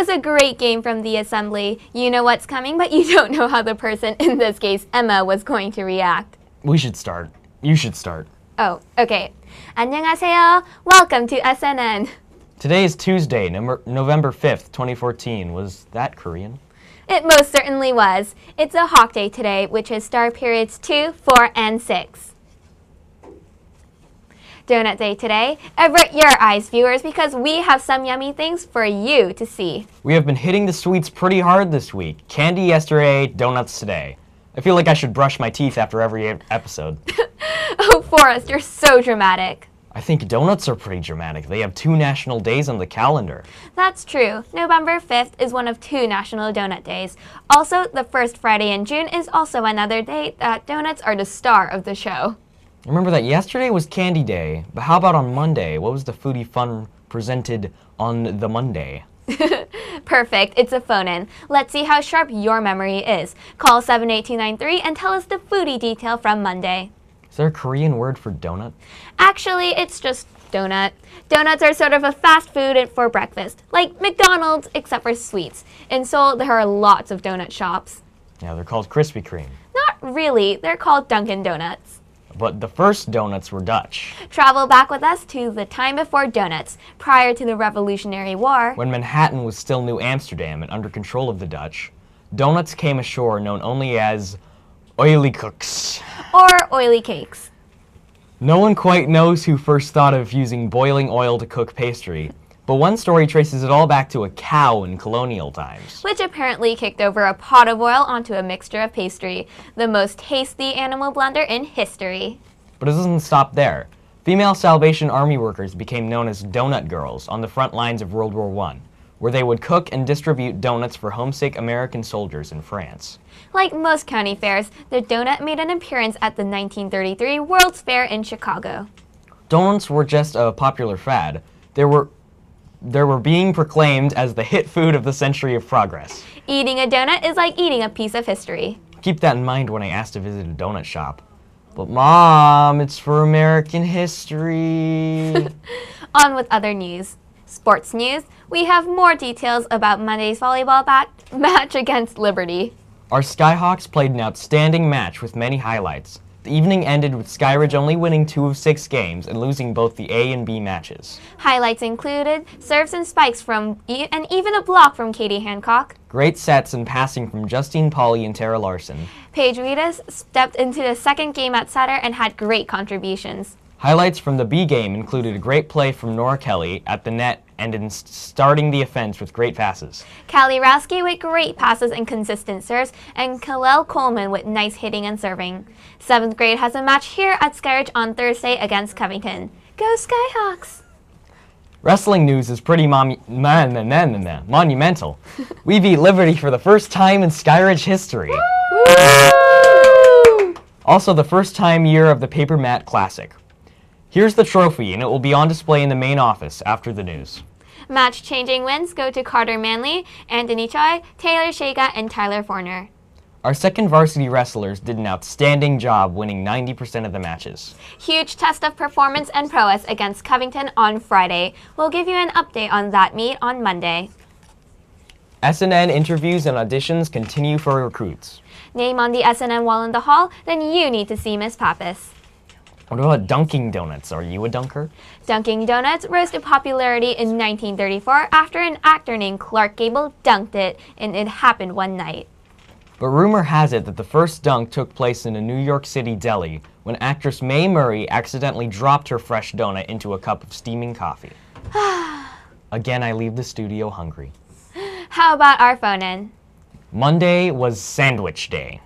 was a great game from the assembly. You know what's coming, but you don't know how the person, in this case Emma, was going to react. We should start. You should start. Oh, okay. 안녕하세요. Welcome to S.N.N. Today is Tuesday, November 5th, 2014. Was that Korean? It most certainly was. It's a hawk day today, which is star periods 2, 4, and 6. Donut day today. Avert your eyes, viewers, because we have some yummy things for you to see. We have been hitting the sweets pretty hard this week. Candy yesterday, donuts today. I feel like I should brush my teeth after every episode. Oh, Forrest, you're so dramatic. I think donuts are pretty dramatic. They have 2 national days on the calendar. That's true. November 5th is one of 2 national donut days. Also, the first Friday in June is also another day that donuts are the star of the show. Remember that yesterday was Candy Day, but how about on Monday? What was the foodie fun presented on the Monday? Perfect. It's a phone-in. Let's see how sharp your memory is. Call 78293 and tell us the foodie detail from Monday. Is there a Korean word for donut? Actually, it's just donut. Donuts are sort of a fast food for breakfast, like McDonald's, except for sweets. In Seoul, there are lots of donut shops. Yeah, they're called Krispy Kreme. Not really. They're called Dunkin' Donuts. But the first donuts were Dutch. Travel back with us to the time before donuts, prior to the Revolutionary War. When Manhattan was still New Amsterdam and under control of the Dutch, donuts came ashore known only as oily cooks. Or oily cakes. No one quite knows who first thought of using boiling oil to cook pastry, but one story traces it all back to a cow in colonial times. Which apparently kicked over a pot of oil onto a mixture of pastry, the most tasty animal blender in history. But it doesn't stop there. Female Salvation Army workers became known as donut girls on the front lines of World War I, where they would cook and distribute donuts for homesick American soldiers in France. Like most county fairs, the donut made an appearance at the 1933 World's Fair in Chicago. Donuts were just a popular fad. They were being proclaimed as the hit food of the century of progress. Eating a donut is like eating a piece of history. Keep that in mind when I asked to visit a donut shop. But Mom, it's for American history. On with other news. Sports news, we have more details about Monday's volleyball match against Liberty. Our Skyhawks played an outstanding match with many highlights. The evening ended with Skyridge only winning 2 of 6 games and losing both the A and B matches. Highlights included serves and spikes and even a block from Katie Hancock. Great sets and passing from Justine Pauly and Tara Larson. Paige Reedus stepped into the second game at setter and had great contributions. Highlights from the B game included a great play from Nora Kelly at the net and in starting the offense with great passes. Callie Rowski with great passes and consistent serves, and Kalel Coleman with nice hitting and serving. 7th grade has a match here at Skyridge on Thursday against Covington. Go Skyhawks! Wrestling news is pretty monumental. We beat Liberty for the first time in Skyridge history. Also the first time year of the Paper Mat Classic. Here's the trophy, and it will be on display in the main office after the news. Match-changing wins go to Carter Manley, Anthony Choi, Taylor Shega, and Tyler Forner. Our second varsity wrestlers did an outstanding job winning 90% of the matches. Huge test of performance and prowess against Covington on Friday. We'll give you an update on that meet on Monday. S.N.N. interviews and auditions continue for recruits. Name on the S.N.N. wall in the hall, then you need to see Miss Pappas. What about Dunkin' Donuts? Are you a dunker? Dunkin' Donuts rose to popularity in 1934 after an actor named Clark Gable dunked it, and it happened one night. But rumor has it that the first dunk took place in a New York City deli when actress Mae Murray accidentally dropped her fresh donut into a cup of steaming coffee. Again, I leave the studio hungry. How about our phone-in? Monday was Sandwich Day.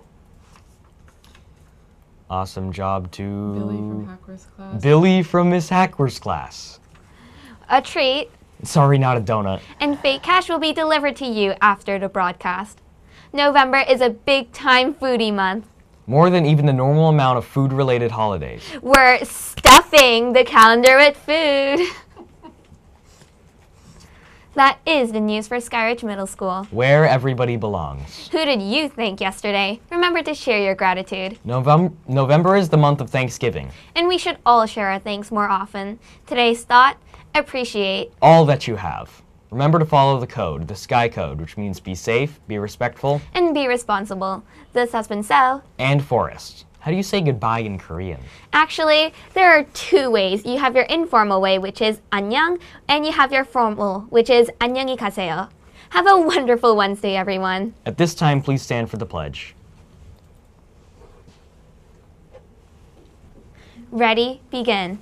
Awesome job to Billy from Hackworth's class. Billy from Miss Hackworth's class. A treat. Sorry, not a donut. And fake cash will be delivered to you after the broadcast. November is a big-time foodie month. More than even the normal amount of food-related holidays. We're stuffing the calendar with food. That is the news for Skyridge Middle School. Where everybody belongs. Who did you thank yesterday? Remember to share your gratitude. November is the month of Thanksgiving. And we should all share our thanks more often. Today's thought, appreciate all that you have. Remember to follow the code, the Sky Code, which means be safe, be respectful, And be responsible. This has been So. and Forrest. How do you say goodbye in Korean? Actually, there are two ways. You have your informal way, which is 안녕, and you have your formal, which is 안녕히 가세요. Have a wonderful Wednesday, everyone. At this time, please stand for the pledge. Ready, begin.